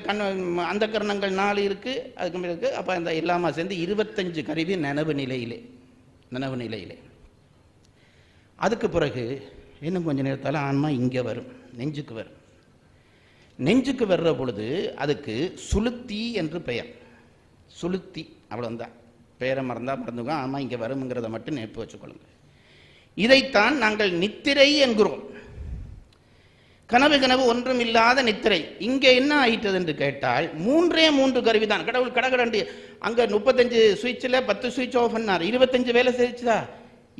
அந்த கரணங்கள் 4 இருக்கு, அதுக்கு இருக்கு. அப்ப அந்த எல்லாமே சேர்ந்து 25 கருவி நனவு நிலையிலே. அதுக்கு பிறகு இன்னும் கொஞ்ச நேரத்தால் ஆன்மா இங்கே வரும், நெஞ்சுக்கு வரும். நெஞ்சுக்கு வர்ற பொழுது அதுக்கு சுளுத்தி என்று பெயர். சுளுத்தி, அவ்வளவுதான். பெயரை மறந்துங்க, ஆமா இங்கே வரும்ங்கிறத மட்டும் நினைப்பு வச்சுக்கொள்ளுங்க. இதைத்தான் நாங்கள் நித்திரை என்கிறோம். கனவு ஒன்றும் இல்லாத நித்திரை. இங்கே என்ன ஆயிட்டது என்று கேட்டால் 3 கருவி தான். கடவுள் கடகடண்டு அங்க 35 சுவிட்சில் 10 சுவிட்ச் ஆஃப் பண்ணார். 25 வேலை செய்யுச்சா?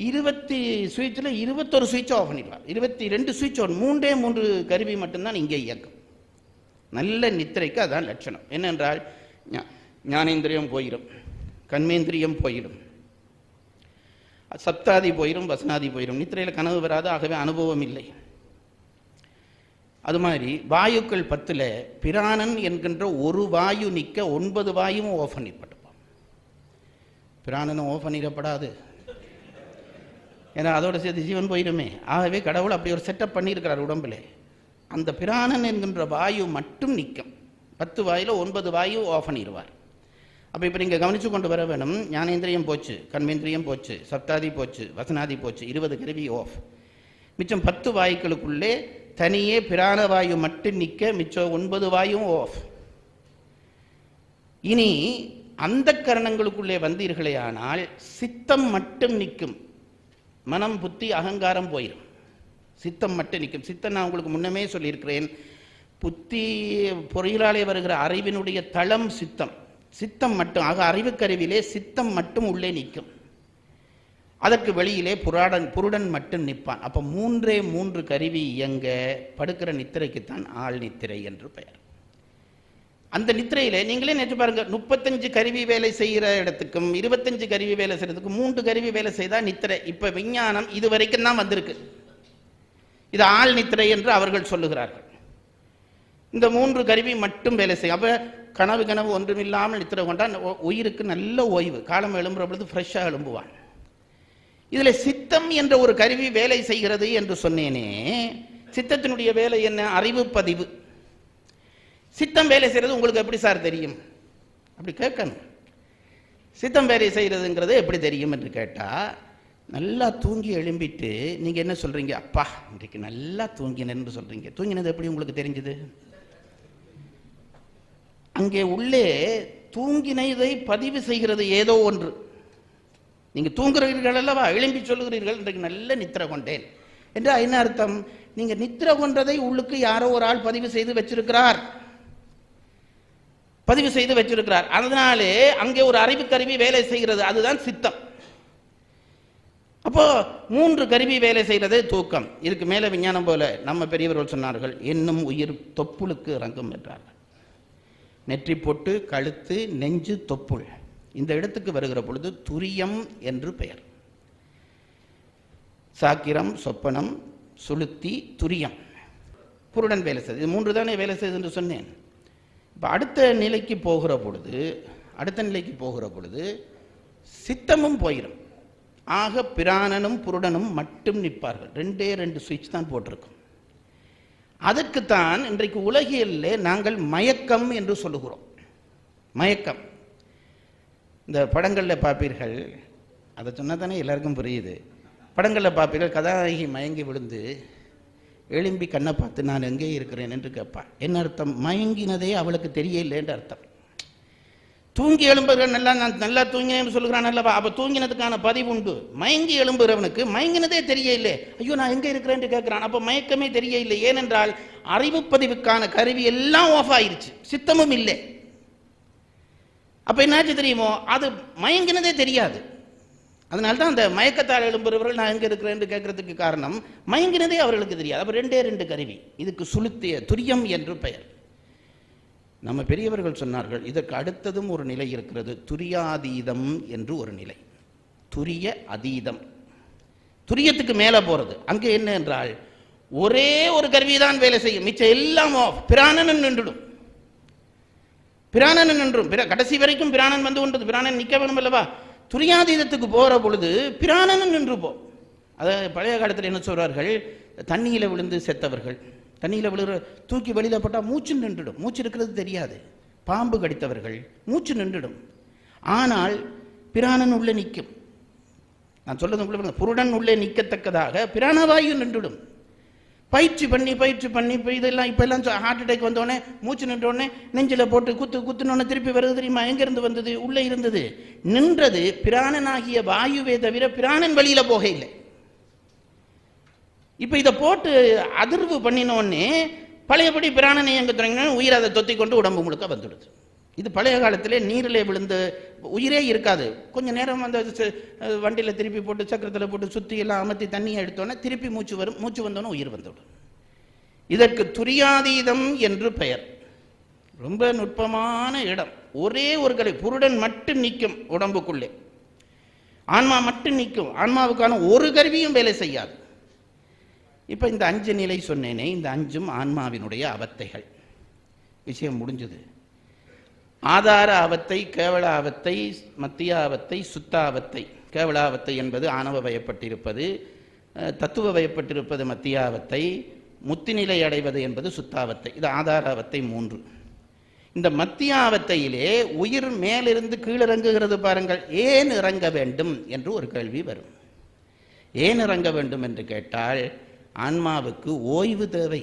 20 சுவிட்சில் 21 சுவிட்ச் ஆஃப் பண்ணிடுவார். 22 சுவிட்ச் ஆன். 3 கருவி மட்டும்தான் இங்கே இயக்கும். நல்ல நித்திரைக்கு அதான் லட்சணம். என்னென்றால் ஞானேந்திரியம் போயிடும், கண்மேந்திரியம் போயிடும், சப்தாதி போயிடும், வசனாதி போயிடும். நித்திரையில் கனவு வராது, ஆகவே அனுபவம் இல்லை. அது மாதிரி வாயுக்கள் 10ல் பிராணன் என்கின்ற ஒரு வாயு நிற்க 9 வாயும் ஓஃப் பண்ணிப்பட்டுப்பான். பிராணனும் ஓஃப் பண்ணிடப்படாது, ஏன்னா அதோட சேர்த்து ஜீவன் போயிடுமே. ஆகவே கடவுள் அப்படி ஒரு செட்டப் பண்ணியிருக்கிறார் உடம்புல. அந்த பிராணன் என்கின்ற வாயு மட்டும் நிற்கும். 10 வாயில் 9 வாயு ஆஃப் பண்ணிடுவார். அப்போ இப்போ நீங்கள் கவனித்து கொண்டு வர வேணும். ஞானேந்திரியம் போச்சு, கண்மேந்திரியம் போச்சு, சப்தாதி போச்சு, வசனாதி போச்சு, 20 கருவி ஆஃப். மிச்சம் 10 வாயுக்களுக்குள்ளே தனியே பிராண வாயு மட்டும் நிற்க, மிச்சம் 9 வாயும் ஆஃப். இனி அந்த கரணங்களுக்குள்ளே வந்தீர்களே ஆனால் சித்தம் மட்டும் நிற்கும். மனம், புத்தி, அகங்காரம் போயிடும். சித்தம் மட்டும் நிற்கும். சித்தம் நான் உங்களுக்கு முன்னமே சொல்லியிருக்கிறேன். புத்தி பொறியிலாலே வருகிற அறிவினுடைய தளம் சித்தம். சித்தம் மட்டும், ஆக அறிவுக்கருவிலே சித்தம் மட்டும் உள்ளே நிற்கும். அதற்கு வெளியிலே புருடன் மட்டும் நிற்பான். அப்போ 3 கருவி இயங்க படுக்கிற நித்திரைக்குத்தான் ஆள் நித்திரை என்று பெயர். அந்த நித்திரையிலே நீங்களே நினைச்சு பாருங்க, 35 கருவி வேலை செய்கிற இடத்துக்கும் 25 கருவி வேலை செய்யறதுக்கும் 3 கருவி வேலை செய்தால் நித்திரை. இப்ப விஞ்ஞானம் இது வரைக்கும் தான் வந்திருக்கு. இது ஆள் நித்திரை என்று அவர்கள் சொல்லுகிறார்கள். இந்த 3 கருவி மட்டும் வேலை செய்யும். அப்ப கனவு ஒன்றுமில்லாமல் நித்திரை கொண்டால் உயிருக்கு நல்ல ஓய்வு. காலம் எழும்புற பொழுது ஃப்ரெஷ்ஷாக எழும்புவான். இதுல சித்தம் என்ற ஒரு கருவி வேலை செய்கிறது என்று சொன்னேனே. சித்தத்தினுடைய வேலை என்ன? அறிவு பதிவு. சித்தம் வேலை செய்யறது உங்களுக்கு எப்படி சார் தெரியும்? அப்படி கேட்கணும். சித்தம் வேலை செய்யறதுங்கிறது எப்படி தெரியும் என்று கேட்டா, நல்லா தூங்கி எழும்பிட்டு நீங்க என்ன சொல்றீங்க? அப்பா இன்றைக்கு நல்லா தூங்கினேன்னு சொல்றீங்க. தூங்கினது எப்படி உங்களுக்கு தெரிஞ்சது? அங்கே உள்ளே தூங்கினதை பதிவு செய்கிறது ஏதோ ஒன்று. நீங்க தூங்குகிறீர்கள் அல்லவா, எழும்பி சொல்லுகிறீர்கள் இன்றைக்கு நல்ல நித்திரை கொண்டேன் என்று. என்ன அர்த்தம்? நீங்க நித்திரை கொண்டதை உள்ளுக்கு யாரோ ஒரு ஆள் பதிவு செய்து வச்சிருக்கிறார். அதனாலே அங்கே ஒரு அறிவு கருவி வேலை செய்கிறது. அதுதான் சித்தம். அப்போ 3 கருவி வேலை செய்கிறது தூக்கம். இதுக்கு மேல விஞ்ஞானம் போல நம்ம பெரியவர்கள் சொன்னார்கள், என்னும் உயிர் தொப்புளுக்கு இறங்கும் என்றார்கள். நெற்றி பொட்டு, கழுத்து, நெஞ்சு, தொப்புள், இந்த இடத்துக்கு வருகிற பொழுது துரியம் என்று பெயர். சாக்கிரம், சொப்பனம், சுளுத்தி, துரியம், புருடன் வேலை செய்து. இது 3 தானே வேலை செய்து என்று சொன்னேன். இப்போ அடுத்த நிலைக்கு போகிற பொழுது சித்தமும் போயிடும். ஆக பிராணனும் புருடனும் மட்டும் நிற்பார்கள். 2 சுவிட்ச் தான் போட்டிருக்கும். அதற்குத்தான் இன்றைக்கு உலகிலே நாங்கள் மயக்கம் என்று சொல்லுகிறோம். மயக்கம் இந்த படங்களில் பார்ப்பீர்கள். அதை சொன்னால் தானே எல்லாருக்கும் புரியுது. படங்களில் பார்ப்பீர்கள், கதாநாயகி மயங்கி விழுந்து எழும்பி கண்ணை பார்த்து நான் எங்கே இருக்கிறேன் என்று கேட்பாள். என்ன அர்த்தம்? மயங்கினதே அவளுக்கு தெரியலை என்று அர்த்தம். தூங்கி எழும்புகிறவன் நான் நல்லா தூங்கினேன்னு சொல்லுகிறான் அல்லவா, அப்போ தூங்கினதுக்கான பதிவு உண்டு. மயங்கி எழும்புகிறவனுக்கு மயங்கினதே தெரியலை. ஐயோ நான் எங்கே இருக்கிறேன் கேட்கிறான். அப்போ மயக்கமே தெரியலை. ஏனென்றால் அறிவு பதிவுக்கான கருவி எல்லாம் ஆஃப் ஆயிருச்சு, சித்தமும் இல்லை. அப்போ என்னாச்சு தெரியுமோ, அது மயங்கினதே தெரியாது. அதனால்தான் அந்த மயக்கத்தால் எழும்புறவர்கள் நான் எங்கே இருக்கிறேன்னு கேட்கறதுக்கு காரணம், மயங்கினதே அவர்களுக்கு தெரியாது. அப்போ ரெண்டு கருவி, இதுக்கு சுளுத்திய துரியம் என்று பெயர். நம்ம பெரியவர்கள் சொன்னார்கள், இதற்கு அடுத்ததும் ஒரு நிலை இருக்கிறது, துரியாதீதம் என்று ஒரு நிலை. துரிய அதீதம், துரியத்துக்கு மேலே போகிறது. அங்கே என்ன என்றால், ஒரே ஒரு கருவி தான் வேலை செய்யும், மிச்சம் எல்லாம் பிராணன் நின்றுடும். பிராணன் நின்றும், கடைசி வரைக்கும் பிராணன் வந்து கொண்டது, பிராணன் நிற்க வேணும் அல்லவா. துரியாதீதத்துக்கு போகிற பொழுது பிராணனும் நின்று போ. அதாவது பழைய காலத்தில் என்ன சொல்கிறார்கள், தண்ணியில் விழுந்து செத்தவர்கள், தண்ணியில் விழுகிற தூக்கி வெளியில் போட்டால் மூச்சு நின்றுடும், மூச்சு இருக்கிறது தெரியாது. பாம்பு கடித்தவர்கள் மூச்சு நின்றுடும், ஆனால் பிராணன் உள்ளே நிற்கும். நான் சொல்றது உங்களுக்கு, புருடன் உள்ளே நிற்கத்தக்கதாக பிராணவாயு நின்றுடும். பயிற்சி பண்ணி இப்போ இதெல்லாம் இப்போ எல்லாம் ஹார்ட் அட்டாக் வந்தோடனே மூச்சு நின்றோடனே நெஞ்சில் போட்டு குத்துனோடனே திருப்பி வருது தெரியுமா, எங்கேருந்து வந்தது, உள்ளே இருந்தது, நின்றது பிராணனாகிய வாயுவே தவிர பிராணன் வெளியில் போக இல்லை. இப்போ இதை போட்டு அதிர்வு பண்ணினோடனே பழையபடி பிராணனை எங்கே தொடங்கினோன்னு உயிர் அதை தொத்தி கொண்டு உடம்பு முழுக்க வந்துடுது. இது பழைய காலத்திலே நீரிலே விழுந்து உயிரே இருக்காது, கொஞ்சம் நேரம் அந்த வண்டியில் திருப்பி போட்டு சக்கரத்தில் போட்டு சுற்றி எல்லாம் அமர்த்தி தண்ணியை எடுத்தோன்னே திருப்பி மூச்சு வரும், மூச்சு வந்தோன்னே உயிர் வந்துவிடும். இதற்கு துரியாதீதம் என்று பெயர். ரொம்ப நுட்பமான இடம். ஒரே ஒரு கலை, புருடன் மட்டும் நிற்கும் உடம்புக்குள்ளே, ஆன்மா மட்டும் நிற்கும், ஆன்மாவுக்கான ஒரு கருவியும் வேலை செய்யாது. இப்போ இந்த 5 நிலை சொன்னேனே, இந்த 5ம் ஆன்மாவினுடைய அவத்தைகள். விஷயம் முடிஞ்சது. ஆதார அவத்தை, கேவல அவத்தை, மத்திய அவத்தை, சுத்தாவத்தை. கேவலாவத்தை என்பது ஆணவ வயப்பட்டிருப்பது, தத்துவ வயப்பட்டிருப்பது மத்தியாவத்தை, முத்திநிலை அடைவது என்பது சுத்தாவத்தை. இது ஆதார அவத்தை 3. இந்த மத்தியாவத்தையிலே உயிர் மேலிருந்து கீழிறங்குகிறது பாருங்கள். ஏன் இறங்க வேண்டும் என்று ஒரு கேள்வி வரும். ஏன் இறங்க வேண்டும் என்று கேட்டால், ஆன்மாவுக்கு ஓய்வு தேவை.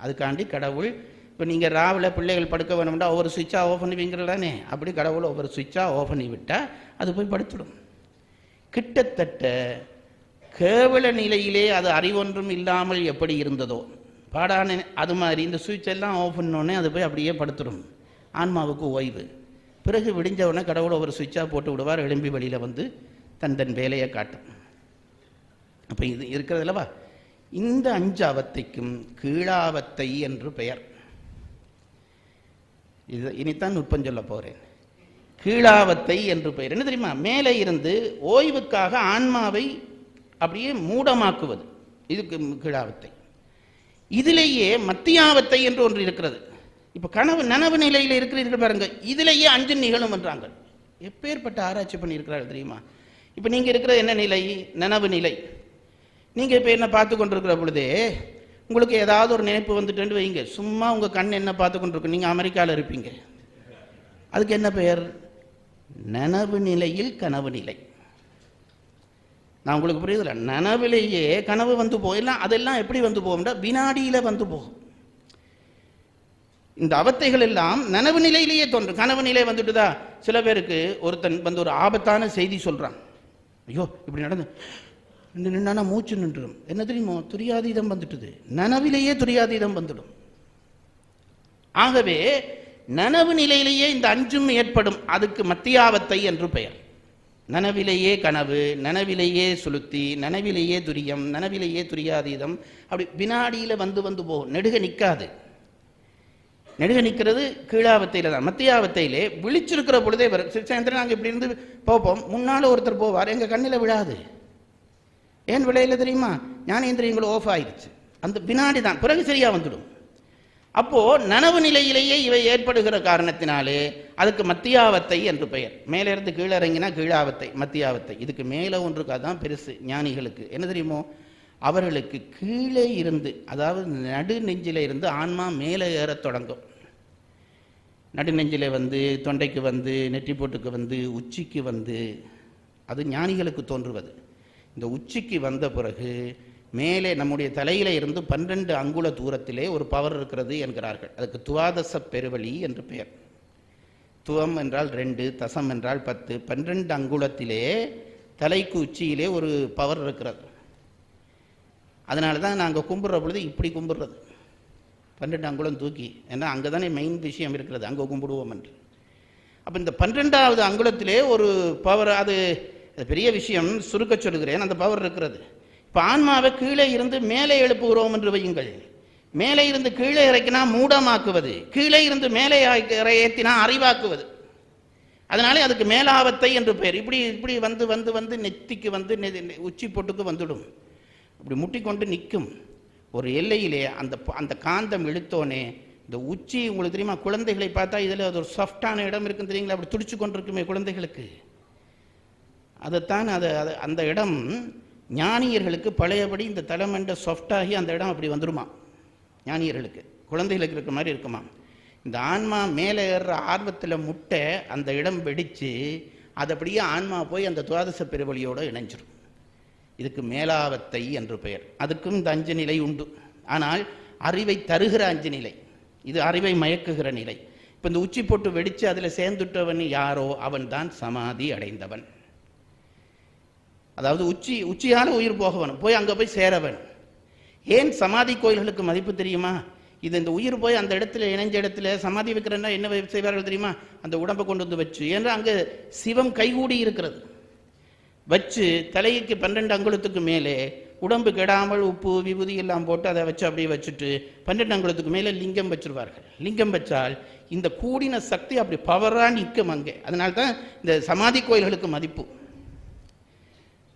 அதுக்காண்டி கடவுள், இப்போ நீங்கள் ராவில் பிள்ளைகள் படுக்க வேணும்னா ஒவ்வொரு சுவிட்சாக ஆஃப் பண்ணுவீங்களானே, அப்படி கடவுளை ஒவ்வொரு சுவிட்சாக ஆஃப் பண்ணி விட்டால் அது போய் படுத்துடும். கிட்டத்தட்ட கேவல நிலையிலே அது அறிவொன்றும் இல்லாமல் எப்படி இருந்ததோ பாடான அது மாதிரி இந்த சுவிட்ச் எல்லாம் ஆஃப் பண்ணோடனே அது போய் அப்படியே படுத்துடும். ஆன்மாவுக்கு ஓய்வு. பிறகு விடிஞ்ச உடனே கடவுளை ஒரு சுவிட்சாக போட்டு விடுவார், எழும்பி வெளியில் வந்து தன் வேலையை காட்டும். அப்போ இது இருக்கிறதுலவா, இந்த 5 அவத்தைக்கும் கீழாவத்தை என்று பெயர். இது இனித்தான் நுட்பம் சொல்ல போகிறேன். கீழாவத்தை என்று பெயர். என்ன தெரியுமா, மேலே இருந்து ஓய்வுக்காக ஆன்மாவை அப்படியே மூடமாக்குவது, இதுக்கு கீழாவத்தை. இதிலேயே மத்தியாவத்தை என்று ஒன்று இருக்கிறது. இப்போ நனவு நிலையில் இருக்கிறீர்கள் பாருங்க, இதிலேயே 5 நிகழும் என்றாங்க. எப்பேற்பட்ட ஆராய்ச்சி பண்ணியிருக்கிறார்கள் தெரியுமா. இப்போ நீங்கள் இருக்கிற என்ன நிலை, நனவு நிலை. நீங்கள் இப்போ என்ன பார்த்து கொண்டிருக்கிற பொழுதே உங்களுக்கு ஏதாவது ஒரு நினைப்பு வந்துட்டு வைங்க, சும்மா உங்கள் கண் என்ன பார்த்து கொண்டிருக்கும், நீங்கள் அமெரிக்காவில் இருப்பீங்க. அதுக்கு என்ன பெயர், நனவு நிலையில் கனவு நிலை. நான் உங்களுக்கு புரியுதுல, நனவிலேயே கனவு வந்து போகலாம். அதெல்லாம் எப்படி வந்து போகும்னா வினாடியில் வந்து போகும். இந்த அவத்தைகள் எல்லாம் நனவு நிலையிலேயே தோன்றும். கனவு நிலை வந்துட்டுதா, சில பேருக்கு ஒருத்தன் வந்து ஒரு ஆபத்தான செய்தி சொல்கிறான், ஐயோ இப்படி நடந்து நின்னா மூச்சு நின்றுடும். என்ன தெரியுமோ, துரியாதீதம் வந்துட்டுது. நனவிலேயே துரியாதீதம் வந்துடும். ஆகவே நனவு நிலையிலேயே இந்த 5ம் ஏற்படும். அதுக்கு மத்தியாவத்தை என்று பெயர். நனவிலேயே கனவு, நனவிலேயே சுளுத்தி, நனவிலேயே துரியம், நனவிலேயே துரியாதீதம். அப்படி வினாடியில் வந்து போகும், நெடுக நிற்காது. நெடுக நிற்கிறது கீழாவத்தையில் தான். மத்தியாவத்தையிலே விழிச்சிருக்கிற பொழுதே வரும். சாயந்தரம் நாங்கள் இப்படி இருந்து போப்போம், முன்னால் ஒருத்தர் போவார், எங்கள் கண்ணில் விழாது. ஏன் விளையில தெரியுமா, ஞானேந்திரியங்களும் ஆஃப் ஆயிடுச்சு. அந்த வினாடி தான், பிறகு சரியா வந்துடும். அப்போ நனவு நிலையிலேயே இவை ஏற்படுகிற காரணத்தினாலே அதுக்கு மத்தியாவத்தை என்று பெயர். மேலே இருந்து கீழே இறங்கினா கீழாவத்தை, மத்தியாவத்தை. இதுக்கு மேலே ஒன்றுக்கு அதான் பெருசு. ஞானிகளுக்கு என்ன தெரியுமோ, அவர்களுக்கு கீழே இருந்து, அதாவது நடு நெஞ்சில இருந்து ஆன்மா மேலே ஏறத் தொடங்கும். நடு நெஞ்சில வந்து, தொண்டைக்கு வந்து, நெற்றி போட்டுக்கு வந்து, உச்சிக்கு வந்து, அது ஞானிகளுக்கு தோன்றுவது. இந்த உச்சிக்கு வந்த பிறகு மேலே நம்முடைய தலையில இருந்து 12 அங்குல தூரத்திலே ஒரு பவர் இருக்கிறது என்கிறார்கள். அதுக்கு துவாதச பெருவழி என்று பெயர். துவம் என்றால் 2, தசம் என்றால் 10, 12 அங்குலத்திலே தலைக்கு உச்சியிலே ஒரு பவர் இருக்கிறது. அதனால தான் நாங்கள் கும்பிட்ற பொழுது இப்படி கும்பிட்றது, 12 அங்குலம் தூக்கி. ஏன்னா அங்கே தானே மெயின் விஷயம் இருக்கிறது, அங்கே கும்பிடுவோம் என்று. அப்போ இந்த 12வது அங்குலத்திலே ஒரு பவர், அது பெரிய விஷயம், சுருக்க சொல்லுகிறேன். அந்த பவர் இருக்கிறது. இப்போ ஆன்மாவை கீழே இருந்து மேலே எழுப்புகிறோம் என்று வையுங்கள். மேலே இருந்து கீழே இறக்கினா மூடமாக்குவது, கீழே இருந்து மேலே ஏற்றினா அறிவாக்குவது. அதனாலே அதுக்கு மேலாவத்தை என்று பெயர். இப்படி இப்படி வந்து வந்து வந்து நெத்திக்கு வந்து உச்சி பொட்டுக்கு வந்துடும். இப்படி முட்டிக்கொண்டு நிற்கும் ஒரு எல்லையிலே. அந்த அந்த காந்தம் இழுத்தோனே இந்த உச்சி, உங்களுக்கு தெரியுமா, குழந்தைகளை பார்த்தா இதில் அது ஒரு சாஃப்டான இடம் இருக்குன்னு தெரியுங்களா, அப்படி துடிச்சு கொண்டிருக்குமே குழந்தைகளுக்கு. அதைத்தான் அந்த இடம் ஞானியர்களுக்கு பழையபடி இந்த தலைமண்ட சாஃப்டாகி அந்த இடம் அப்படி வந்துடுமா ஞானியர்களுக்கு. குழந்தைகளுக்கு இருக்கிற மாதிரி இருக்குமா. இந்த ஆன்மா மேலே ஏறுற ஆர்வத்தில் முட்டை அந்த இடம் வெடித்து அது அப்படியே ஆன்மா போய் அந்த துவாதச பெருவழியோடு இணைஞ்சிடும். இதுக்கு மேலாவத்தை என்று பெயர். அதுக்கும் இந்த 5 நிலை உண்டு. ஆனால் அறிவை தருகிற 5 நிலை, இது அறிவை மயக்குகிற நிலை. இப்போ இந்த உச்சி போட்டு வெடித்து அதில் சேர்ந்துட்டவன் யாரோ அவன் தான் சமாதி அடைந்தவன். அதாவது உச்சியால் உயிர் போகவன், போய் அங்கே போய் சேரவன். ஏன் சமாதி கோயில்களுக்கு மதிப்பு தெரியுமா? இது இந்த உயிர் போய் அந்த இடத்துல இணைஞ்ச இடத்துல சமாதி வைக்கிறன்னா என்ன செய்வார்கள் தெரியுமா? அந்த உடம்பை கொண்டு வந்து வச்சு, ஏன்னா அங்கே சிவம் கைகூடி இருக்கிறது, வச்சு தலைக்கு 12 அங்குலத்துக்கு மேலே உடம்பு கெடாமல் உப்பு விபூதி எல்லாம் போட்டு அதை வச்சு அப்படியே வச்சுட்டு 12 அங்குலத்துக்கு மேலே லிங்கம் வச்சிருவார்கள். லிங்கம் வச்சால் இந்த கூடின சக்தி அப்படி பவராக நிற்கும் அங்கே. அதனால்தான் இந்த சமாதி கோயில்களுக்கு மதிப்பு.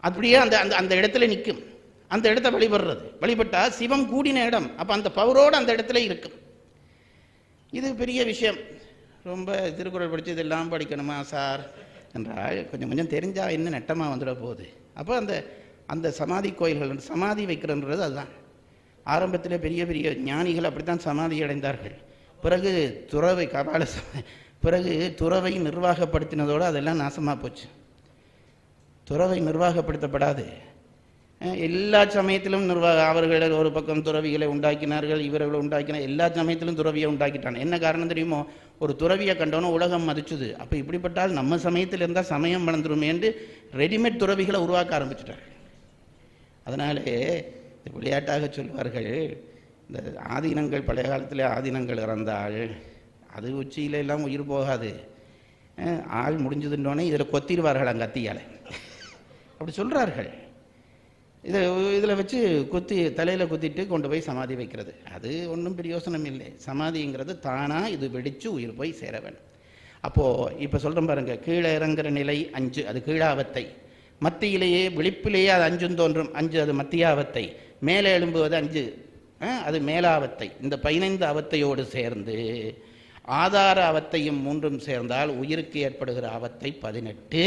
அப்படியே அந்த அந்த அந்த இடத்துல நிற்கும். அந்த இடத்த வழிபட்டா சிவம் கூடின இடம், அப்போ அந்த பவரோடு அந்த இடத்துல இருக்கும். இது பெரிய விஷயம். ரொம்ப திருக்குறள் படித்து இதெல்லாம் படிக்கணுமா சார் என்றால் கொஞ்சம் கொஞ்சம் தெரிஞ்சால் இன்னும் நெட்டமாக வந்துட போகுது. அப்போ அந்த அந்த சமாதி கோயில்கள் சமாதி வைக்கிறன்றது அதுதான். ஆரம்பத்தில் பெரிய பெரிய ஞானிகள் அப்படித்தான் சமாதி அடைந்தார்கள். பிறகு பிறகு துறவை நிர்வாகப்படுத்தினதோடு அதெல்லாம் நாசமாக போச்சு. துறவை நிர்வாகப்படுத்தப்படாது. எல்லா சமயத்திலும் அவர்கள் ஒரு பக்கம் துறவிகளை உண்டாக்கினார்கள், இவர்களை உண்டாக்கினார். எல்லா சமயத்திலும் துறவியை உண்டாக்கிட்டான். என்ன காரணம் தெரியுமோ? ஒரு துறவியை கண்டோன்னு உலகம் மதிச்சுது. அப்போ இப்படிப்பட்டால் நம்ம சமயத்தில் இருந்தால் சமயம் வளர்ந்துருமே என்று ரெடிமேட் துறவிகளை உருவாக்க ஆரம்பிச்சுட்டார்கள். அதனாலே விளையாட்டாக சொல்வார்கள், இந்த ஆதீனங்கள் பழைய காலத்தில் ஆதீனங்கள் இறந்தால் அது உச்சியில எல்லாம் உயிர் போகாது, ஆள் முடிஞ்சதுன்னொடனே இதில் கொத்திடுவார்கள் அங்கத்தியால், அப்படி சொல்கிறார்கள். இதில் வச்சு தலையில் குத்திட்டு கொண்டு போய் சமாதி வைக்கிறது அது ஒன்றும் பிரயோசனம் இல்லை. சமாதிங்கிறது தானாக இது வெடித்து உயிர் போய் சேர வேணும். அப்போது இப்போ சொல்கிறேன் பாருங்க, கீழே இறங்குற நிலை 5, அது கீழாவத்தை. மத்தியிலேயே விழிப்பிலேயே அது 5 தோன்றும், 5 அது மத்தியாவத்தை. மேலே எழும்புவது 5, அது மேலாவத்தை. இந்த 15 அவத்தையோடு சேர்ந்து ஆதார அவத்தையும் 3 சேர்ந்தால் உயிருக்கு ஏற்படுகிற அவத்தை 18.